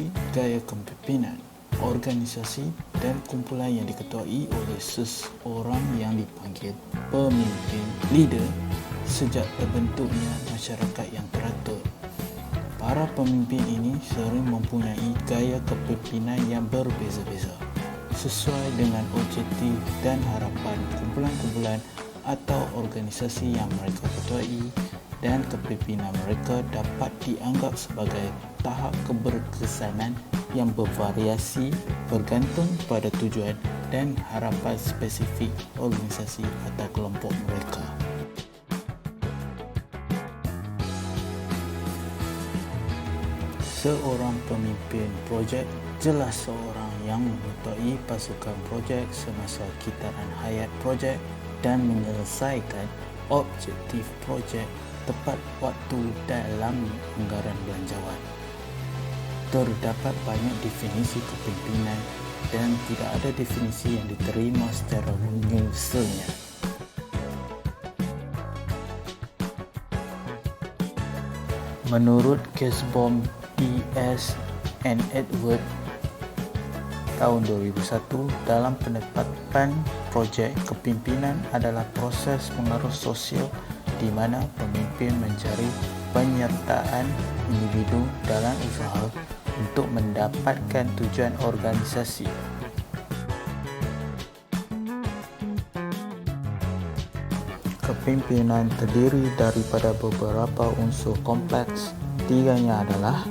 Organisasi, gaya kepimpinan. Organisasi dan kumpulan yang diketuai oleh seseorang yang dipanggil pemimpin, leader, sejak terbentuknya masyarakat yang teratur. Para pemimpin ini sering mempunyai gaya kepimpinan yang berbeza-beza, sesuai dengan objektif dan harapan kumpulan-kumpulan atau organisasi yang mereka ketuai, dan kepimpinan mereka dapat dianggap sebagai tahap keberkesanan yang bervariasi bergantung pada tujuan dan harapan spesifik organisasi atau kelompok mereka. Seorang pemimpin projek jelas seorang yang mengetuai pasukan projek semasa kitaran hayat projek dan menyelesaikan objektif projek tepat waktu dalam anggaran belanjawan. Terdapat banyak definisi kepimpinan dan tidak ada definisi yang diterima secara universalnya. Menurut Kasbom, D.S. and Edward tahun 2001, dalam penetapan projek, kepimpinan adalah proses pengaruh sosial di mana pemimpin mencari penyertaan individu dalam usaha untuk mendapatkan tujuan organisasi. Kepimpinan terdiri daripada beberapa unsur kompleks. Tiganya adalah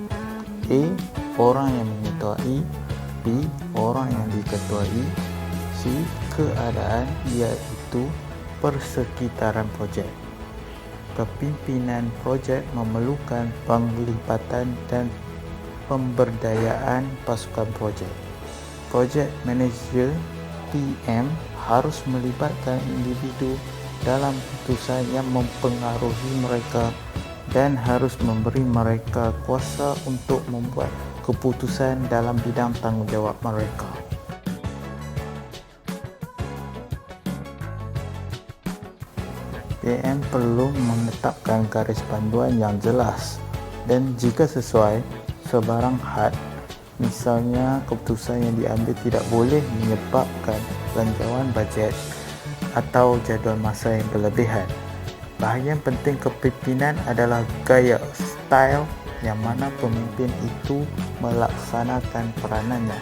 A. Orang yang mengetuai, B. Orang yang diketuai, C. Keadaan iaitu persekitaran projek. Kepimpinan projek memerlukan penglibatan dan pemberdayaan pasukan projek. Projek manager PM harus melibatkan individu dalam keputusan yang mempengaruhi mereka dan harus memberi mereka kuasa untuk membuat keputusan dalam bidang tanggungjawab mereka. PM perlu menetapkan garis panduan yang jelas dan jika sesuai, sebarang had, misalnya keputusan yang diambil tidak boleh menyebabkan belanjawan bajet atau jadual masa yang berlebihan. Bahagian penting kepimpinan adalah gaya, style yang mana pemimpin itu melaksanakan peranannya.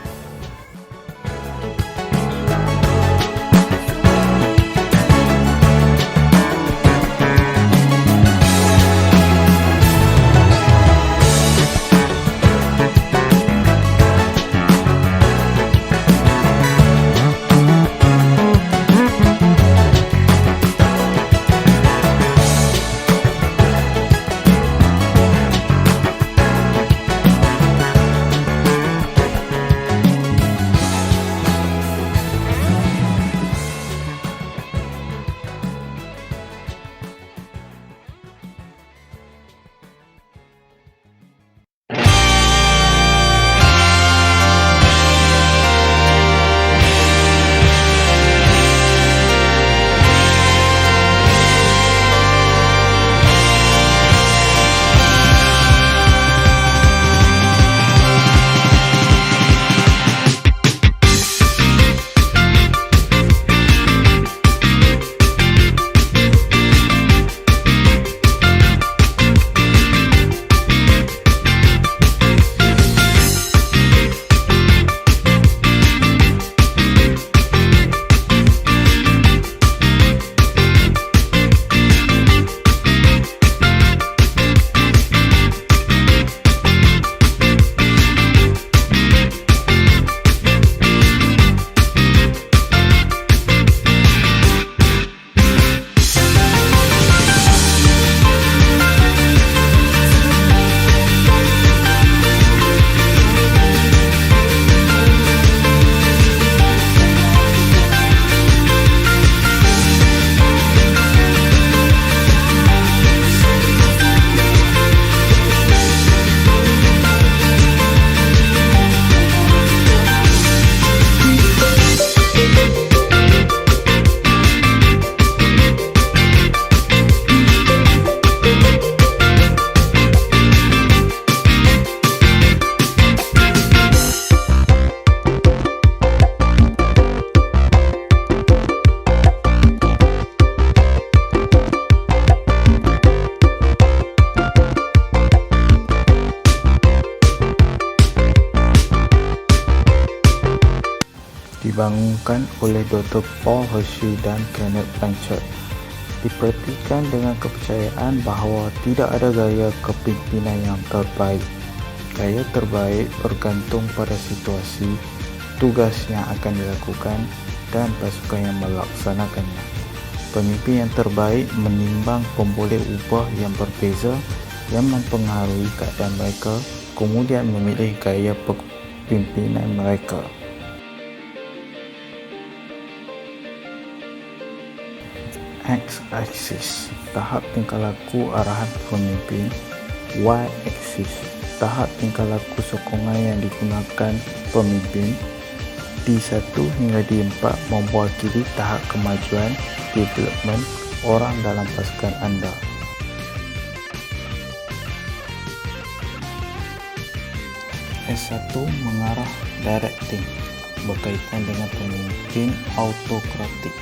dikembangkan oleh Dr. Paul Hershey dan Kenneth Blanchard. Diperhatikan dengan kepercayaan bahawa tidak ada gaya kepimpinan yang terbaik. Gaya terbaik bergantung pada situasi, tugas yang akan dilakukan dan pasukan yang melaksanakannya. Pemimpin yang terbaik menimbang pemboleh ubah yang berbeza yang mempengaruhi keadaan mereka, kemudian memilih gaya kepimpinan mereka. X-axis, tahap tingkah laku arahan pemimpin. Y-axis, tahap tingkah laku sokongan yang digunakan pemimpin. D1 hingga D4 mewakili tahap kemajuan development orang dalam pasukan anda. S1 mengarah directing, berkaitan dengan pemimpin autokratik.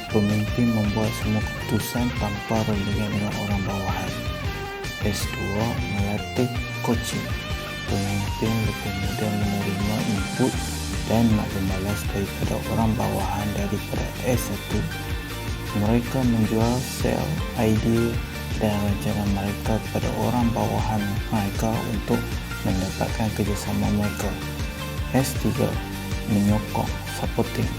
Pemimpin membuat semua keputusan tanpa rundingan dengan orang bawahan. S2 melatih coaching. Pemimpin lebih mudah menerima input dan maklum balas daripada orang bawahan daripada S1. Mereka menjual sel, idea dan rencana mereka kepada orang bawahan mereka untuk mendapatkan kerjasama mereka. S3 menyokong, supporting.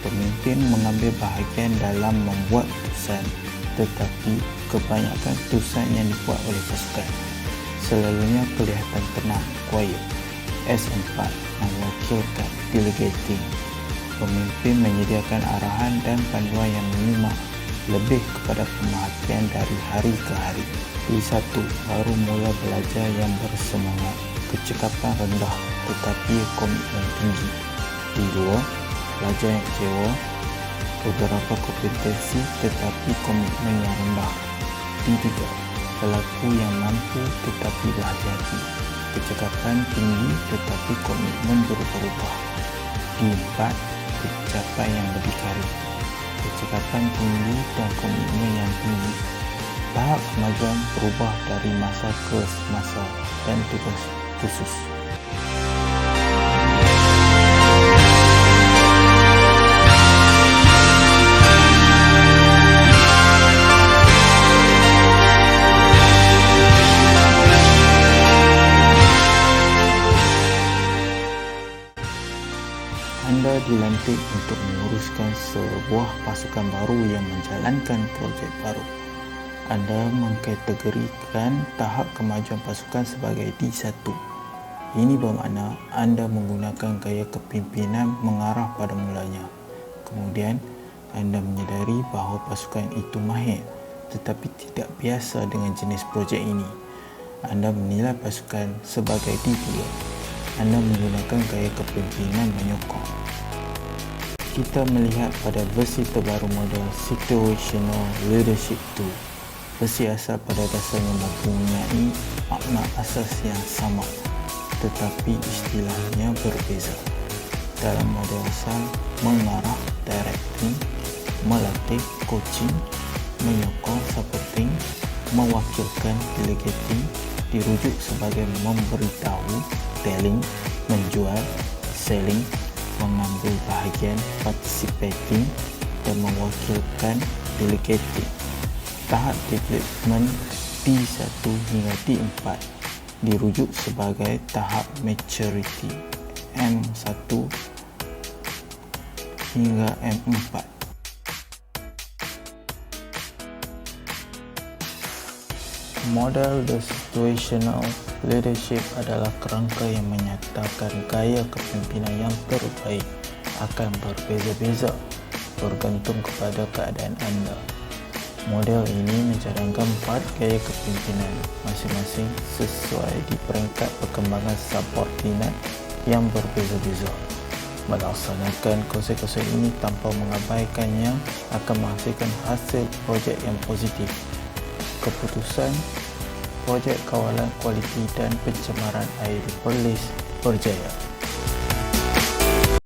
Pemimpin mengambil bahagian dalam membuat keputusan, tetapi kebanyakan keputusan yang dibuat oleh pasukan selalunya kelihatan tenang, quiet. S4 mewakilkan, delegating. Pemimpin menyediakan arahan dan panduan yang minimal, lebih kepada pemerhatian dari hari ke hari. D1 baru mula belajar yang bersemangat, kecekapan rendah tetapi komitmen tinggi. D2 pelajar yang kecewa, beberapa kompetensi tetapi komitmen yang rendah. D3 pelaku yang mampu tetapi berhati-hati, kecekapan tinggi tetapi komitmen berubah-ubah. D4 pencapaian yang berdikari, kecekapan tinggi dan komitmen yang tinggi. Tahap kemajuan berubah dari masa ke masa dan tugas khusus. Anda dilantik untuk menguruskan sebuah pasukan baru yang menjalankan projek baru. Anda mengkategorikan tahap kemajuan pasukan sebagai D1. Ini bermakna anda menggunakan gaya kepimpinan mengarah pada mulanya. Kemudian, anda menyedari bahawa pasukan itu mahir tetapi tidak biasa dengan jenis projek ini. Anda menilai pasukan sebagai D2. Anda menggunakan gaya kepimpinan menyokong. Kita melihat pada versi terbaru model Situational Leadership 2. Versi asal pada dasarnya mempunyai makna asas yang sama, tetapi istilahnya berbeza. Dalam model asal, mengarah, directing, melatih, coaching, menyokong, supporting, mewakilkan, delegating, dirujuk sebagai memberitahu, telling, menjual, selling, mengambil bahagian, participating, dan mewakilkan, delegating. Tahap development D1 hingga D4 dirujuk sebagai tahap maturity M1 hingga M4. Model The Situational Leadership adalah kerangka yang menyatakan gaya kepimpinan yang terbaik akan berbeza-beza bergantung kepada keadaan anda. Model ini mencadangkan 4 gaya kepimpinan masing-masing sesuai di peringkat perkembangan subordinat yang berbeza-beza. Melaksanakan konsep-konsep ini tanpa mengabaikannya akan menghasilkan hasil projek yang positif. Keputusan projek kawalan kualiti dan pencemaran air Perlis berjaya.